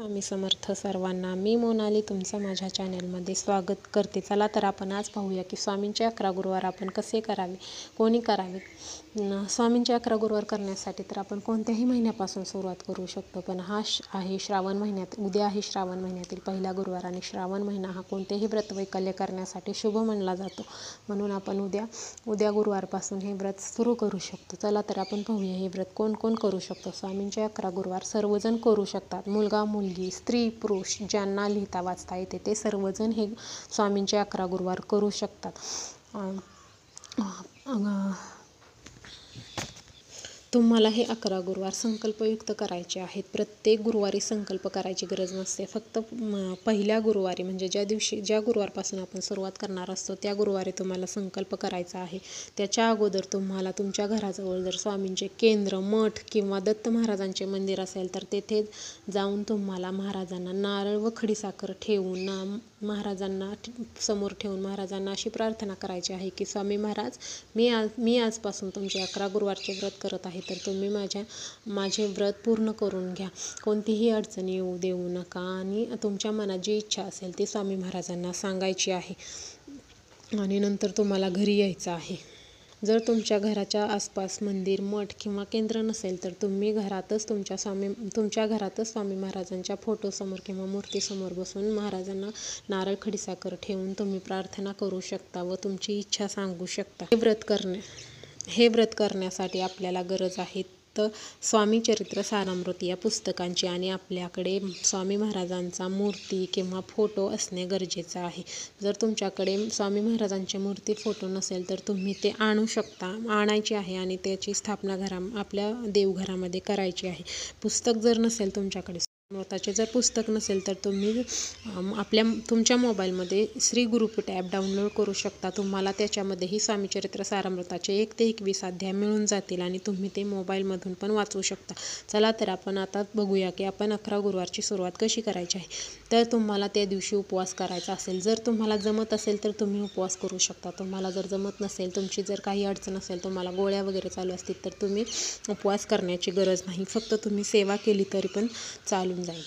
स्वामी समर्थ सर्वांना. मी मोनाली तुमचं माझ्या चॅनलमध्ये स्वागत करते. चला तर आपण आज पाहूया की स्वामींचे 11 गुरुवार आपण कसे करावे, कोणी करावे. स्वामींचे 11 गुरुवार करण्यासाठी तर आपण कोणत्याही महिन्यापासून सुरुवात करू शकतो, पण हा आहे श्रावण महिन्यात, उद्या आहे श्रावण महिन्यातील पहिला गुरुवार आणि श्रावण महिना हा कोणतेही व्रतवैकल्य करण्यासाठी शुभ मानला जातो. म्हणून आपण उद्या गुरुवारपासून हे व्रत सुरू करू शकतो. चला तर आपण पाहूया हे व्रत कोण कोण करू शकतो. स्वामींचे 11 गुरुवार सर्वजण करू शकतात. मुलगा मुलगी, स्त्री पुरुष, ज्यांना लिहिता वाचता येते ते सर्वजण हे स्वामींचे 11 गुरुवार करू शकतात. तुम्हाला हे 11 गुरुवार संकल्पयुक्त करायचे आहेत. प्रत्येक गुरुवारी संकल्प करायची गरज नसते. फक्त पहिल्या गुरुवारी म्हणजे ज्या गुरुवारपासून आपण सुरुवात करणार असतो त्या गुरुवारी तुम्हाला संकल्प करायचा आहे. त्याच्या अगोदर तुम्हाला तुमच्या घराजवळ जर स्वामींचे केंद्र, मठ किंवा दत्त महाराजांचे मंदिर असेल तर तेथे जाऊन तुम्हाला महाराजांना नारळ व खडीसाखर ठेवून महाराजांना समोर ठेवून महाराजांना अशी प्रार्थना करायची आहे की स्वामी महाराज, मी आजपासून तुमचे 11 गुरुवारचे व्रत करत आहे, तर तुम्ही माझे व्रत पूर्ण करून घ्या. कोणतीही अडचण येऊ देऊ नका आणि तुमच्या मनात जी इच्छा असेल ती स्वामी महाराजांना सांगायची आहे आणि नंतर तुम्हाला घरी यायचं आहे. जर तुमच्या घराच्या आसपास मंदिर, मठ किंवा केंद्र नसेल तर तुम्ही तुमच्या घरातच स्वामी महाराजांच्या फोटोसमोर किंवा मूर्तीसमोर बसून महाराजांना नारळ खडीसाखर ठेवून तुम्ही प्रार्थना करू शकता व तुमची इच्छा सांगू शकता. हे व्रत करण्यासाठी आपल्याला गरज आहे तर स्वामी चरित्र सारामृत या पुस्तकांची आणि आपल्याकडे स्वामी महाराजांचा मूर्ती किंवा फोटो असणे गरजेचं आहे. जर तुमच्याकडे स्वामी महाराजांची मूर्ती, फोटो नसेल तर तुम्ही ते आणायची आहे आणि त्याची स्थापना आपल्या देवघरामध्ये करायची आहे. पुस्तक जर नसेल तुमच्याकडे, अमृताचे जर पुस्तक नसेल तर तुम्ही तुमच्या मोबाईलमध्ये श्री गुरुपीठ ॲप डाउनलोड करू शकता. तुम्हाला त्याच्यामध्येही स्वामीचरित्र सारामृताचे 1 ते 21 अध्याय मिळून जातील आणि तुम्ही ते मोबाईलमधून पण वाचू शकता. चला तर आपण आता बघूया की आपण 11 गुरुवारची सुरुवात कशी करायची आहे. तर तुम्हाला त्या दिवशी उपवास करायचा असेल, जर तुम्हाला जमत असेल तर तुम्ही उपवास करू शकता. तुम्हाला जर जमत नसेल, तुमची जर काही अडचण असेल, तुम्हाला गोळ्या वगैरे चालू असतील तर तुम्ही उपवास करण्याची गरज नाही. फक्त तुम्ही सेवा केली तरी पण चालून जाईल.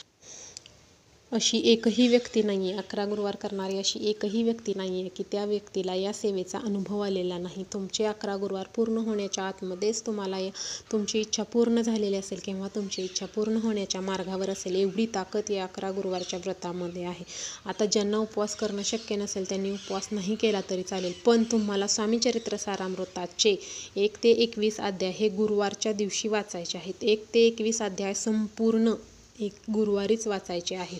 अशी एकही व्यक्ती नाही आहे, 11 गुरुवार करणारी अशी एकही व्यक्ती नाही आहे की त्या व्यक्तीला या सेवेचा अनुभव आलेला नाही. तुमचे 11 गुरुवार पूर्ण होण्याच्या आतमध्येच तुम्हाला तुमची इच्छा पूर्ण झालेली असेल किंवा तुमची इच्छा पूर्ण होण्याच्या मार्गावर असेल, एवढी ताकद या 11 गुरुवारच्या व्रतामध्ये आहे. आता ज्यांना उपवास करणं शक्य नसेल त्यांनी उपवास नाही केला तरी चालेल, पण तुम्हाला स्वामीचरित्र सारामृताचे 1 ते 21 अध्याय हे गुरुवारच्या दिवशी वाचायचे आहेत. 1 ते 21 अध्याय संपूर्ण गुरुवारीच वाचायचे आहेत.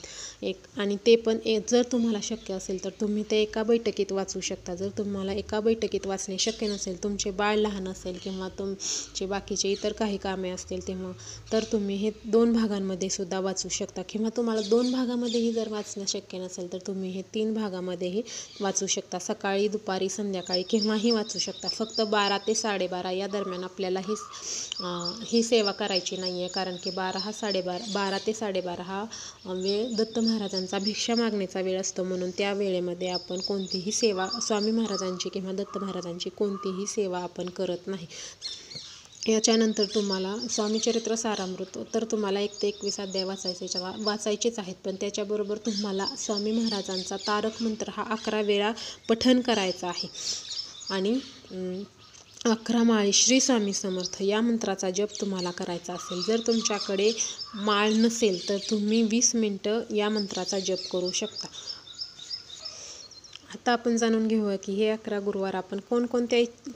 आणि ते पण जर तुम्हाला शक्य असेल तर तुम्ही ते एका बैठकीत वाचू शकता. जर तुम्हाला एका बैठकीत वाचणे शक्य नसेल, तुमचे बाळ लहान असेल किंवा तुमचे बाकीचे इतर काही कामे असतील तर तुम्ही हे 2 भागांमध्ये सुद्धा वाचू शकता किंवा तुम्हाला 2 भागामध्येही जर वाचणं शक्य नसेल तर तुम्ही हे 3 भागामध्येही वाचू शकता. सकाळी, दुपारी, संध्याकाळी केव्हाही वाचू शकता. फक्त 12 ते 12:30 या दरम्यान आपल्याला ही सेवा करायची नाही आहे, कारण की 12 ते 12:30 हा वेळ दत्त महाराजांचा भिक्षा मागण्याचा वेळ असतो. म्हणून त्या वेळेमध्ये आपण कोणतीही सेवा स्वामी महाराजांची किंवा दत्त महाराजांची कोणतीही सेवा आपण करत नाही. याच्यानंतर तुम्हाला स्वामीचरित्र सारामृत तर तुम्हाला 1 ते 21 अध्याय वाचायचेच आहेत, पण त्याच्याबरोबर तुम्हाला स्वामी महाराजांचा तारक मंत्र हा 11 वेळा पठण करायचा आहे आणि 11 माळी श्री स्वामी समर्थ या मंत्राचा जप तुम्हाला करायचा असेल. जर तुमच्याकडे माळ नसेल तर तुम्ही 20 मिनिटं या मंत्राचा जप करू शकता. आता आपण जाणून घेऊया की हे 11 गुरुवार आपण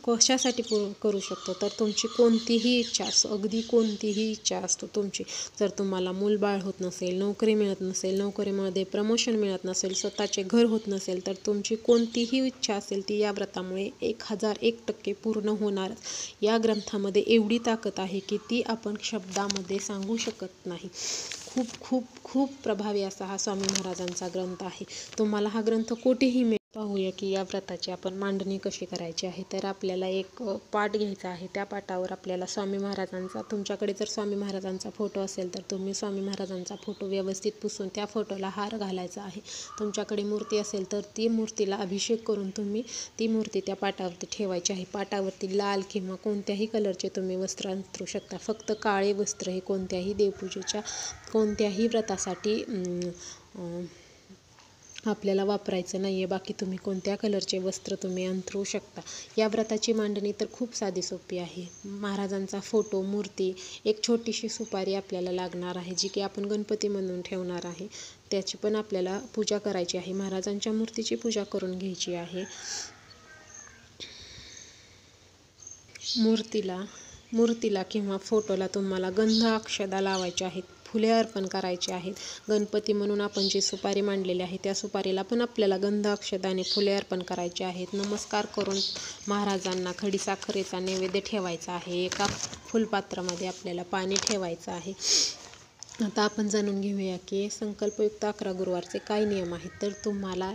कशासाठी करू शकतो. तर तुमची कोणतीही इच्छा असो, अगदी कोणतीही इच्छा असतो तुमची. जर तुम्हाला मूलबाळ होत नसेल, नोकरी मिळत नसेल, नोकरीमध्ये प्रमोशन मिळत नसेल, स्वतःचे घर होत नसेल, तर तुमची कोणतीही इच्छा असेल ती या व्रतामुळे 1001% पूर्ण होणार. या ग्रंथामध्ये एवढी ताकद आहे की ती आपण शब्दामध्ये सांगू शकत नाही. खूप खूप खूप प्रभावी असा हा स्वामी महाराजांचा ग्रंथ आहे. तुम्हाला हा ग्रंथ कोठेही मिळेल. पाहूया की या व्रताची आपण मांडणी कशी करायची आहे. तर आपल्याला एक पाट घ्यायचा आहे. त्या पाटावर आपल्याला स्वामी महाराजांचा, तुमच्याकडे जर स्वामी महाराजांचा फोटो असेल तर तुम्ही स्वामी महाराजांचा फोटो व्यवस्थित पुसून त्या फोटोला हार घालायचा आहे. तुमच्याकडे मूर्ती असेल तर ती मूर्तीला अभिषेक करून तुम्ही ती मूर्ती त्या पाटावरती ठेवायची आहे. पाटावरती लाल किंवा कोणत्याही कलरचे तुम्ही वस्त्र अंथरू शकता. फक्त काळे वस्त्र हे कोणत्याही देवपूजेच्या कोणत्याही व्रतासाठी आपल्याला वापरायचं नाही आहे. बाकी तुम्ही कोणत्या कलरचे वस्त्र तुम्ही अंथरू शकता. या व्रताची मांडणी तर खूप साधी सोपी आहे. महाराजांचा फोटो, मूर्ती, एक छोटीशी सुपारी आपल्याला लागणार आहे, जी की आपण गणपती म्हणून ठेवणार आहे. त्याची पण आपल्याला पूजा करायची आहे. महाराजांच्या मूर्तीची पूजा करून घ्यायची आहे. मूर्तीला किंवा फोटोला तुम्हाला गंध अक्षदा लावायच्या आहेत. फुले अर्पण करायची आहेत. गणपती म्हणून आपण जी सुपारी मांडलेली आहे त्या सुपारीला पण आपल्याला गंध अक्षदाने फुले अर्पण करायचे आहेत. नमस्कार करून महाराजांना खडीसाखरेचा नैवेद्य ठेवायचा आहे. एका फुलपात्रामध्ये आपल्याला पाणी ठेवायचं आहे. आता आपण जाणून घेऊया की संकल्पयुक्त 11 गुरुवारचे काय नियम आहेत. तर तुम्हाला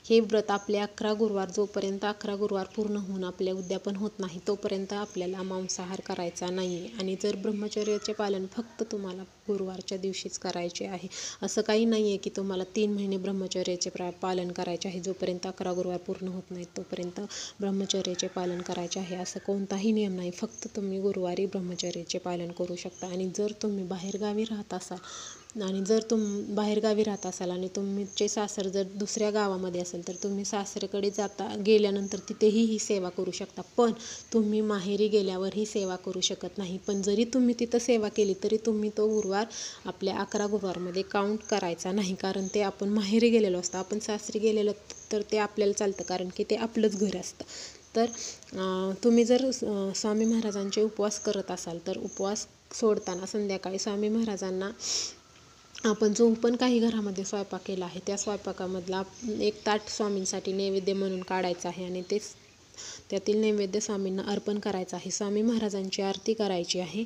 हे व्रत आपले 11 गुरुवार, जोपर्यंत 11 गुरुवार पूर्ण होऊन आपले उद्यापन होत नाही तोपर्यंत आपल्याला मांसाहार करायचा नाही आहे. आणि जर ब्रह्मचर्याचे पालन फक्त तुम्हाला गुरुवारच्या दिवशीच करायचे आहे. असं काही नाही आहे की तुम्हाला 3 महिने ब्रह्मचर्याचे पालन करायचे आहे. जोपर्यंत 11 गुरुवार पूर्ण होत नाहीत तोपर्यंत ब्रह्मचर्याचे पालन करायचे आहे असं कोणताही नियम नाही. फक्त तुम्ही गुरुवारी ब्रह्मचर्याचे पालन करू शकता. आणि जर तुम्ही बाहेरगावी राहत असाल बाहेरगावी राहत असाल आणि तुमचे सासर जर दुसऱ्या गावामध्ये असेल तर तुम्ही सासऱ्याकडे गेल्यानंतर तिथेही ही सेवा करू शकता. पण तुम्ही माहेरी गेल्यावर ही सेवा करू शकत नाही. पण जरी तुम्ही तिथं सेवा केली तरी तुम्ही तो गुरुवार आपल्या 11 गुरुवारमध्ये काउंट करायचा नाही. कारण ते आपण माहेरी गेलेलो असतं. आपण सासरी गेलेलो तर ते आपल्याला चालतं, कारण की ते आपलंच घर असतं. तर तुम्ही जर स्वामी महाराजांचे उपवास करत असाल तर उपवास सोडताना संध्याकाळी स्वामी महाराजांना आपण जो पण काही घरामध्ये स्वयंपाक केला आहे त्या स्वयंपाकामधला एक ताट स्वामींसाठी नैवेद्य म्हणून काढायचं आहे आणि त्यातील नैवेद्य स्वामींना अर्पण करायचं आहे. स्वामी महाराजांची आरती करायची आहे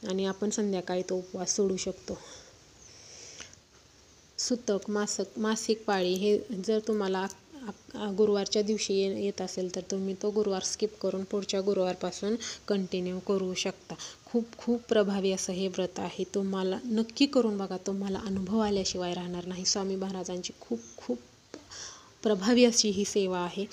आणि आपण संध्याकाळी तो उपवास सोडू शकतो. सुतक, मासिक पाळी हे जर तुम्हाला गुरुवारच्या दिवशी येत असेल तर तुम्ही तो गुरुवार स्किप करून पुढच्या गुरुवारपासून कंटिन्यू करू शकता. खूप प्रभावी असं हे व्रत आहे. तुम्हाला नक्की करून बघा. तुम्हाला अनुभव आल्याशिवाय राहणार नाही. स्वामी महाराजांची खूप प्रभावी अशी ही सेवा आहे.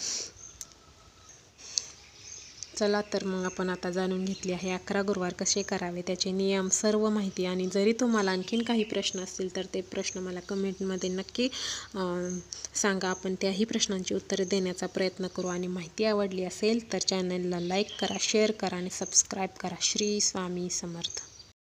चला तर मग आपण आता जाणून घेतली आहे 11 गुरुवार कसे करावे, त्याचे नियम, सर्व माहिती. आणि जरी तुम्हाला आणखीन काही प्रश्न असतील तर ते प्रश्न मला कमेंटमध्ये नक्की सांगा. आपण त्याही प्रश्नांची उत्तरे देण्याचा प्रयत्न करू. आणि माहिती आवडली असेल तर चॅनलला लाईक करा, शेअर करा आणि सबस्क्राईब करा. श्री स्वामी समर्थ.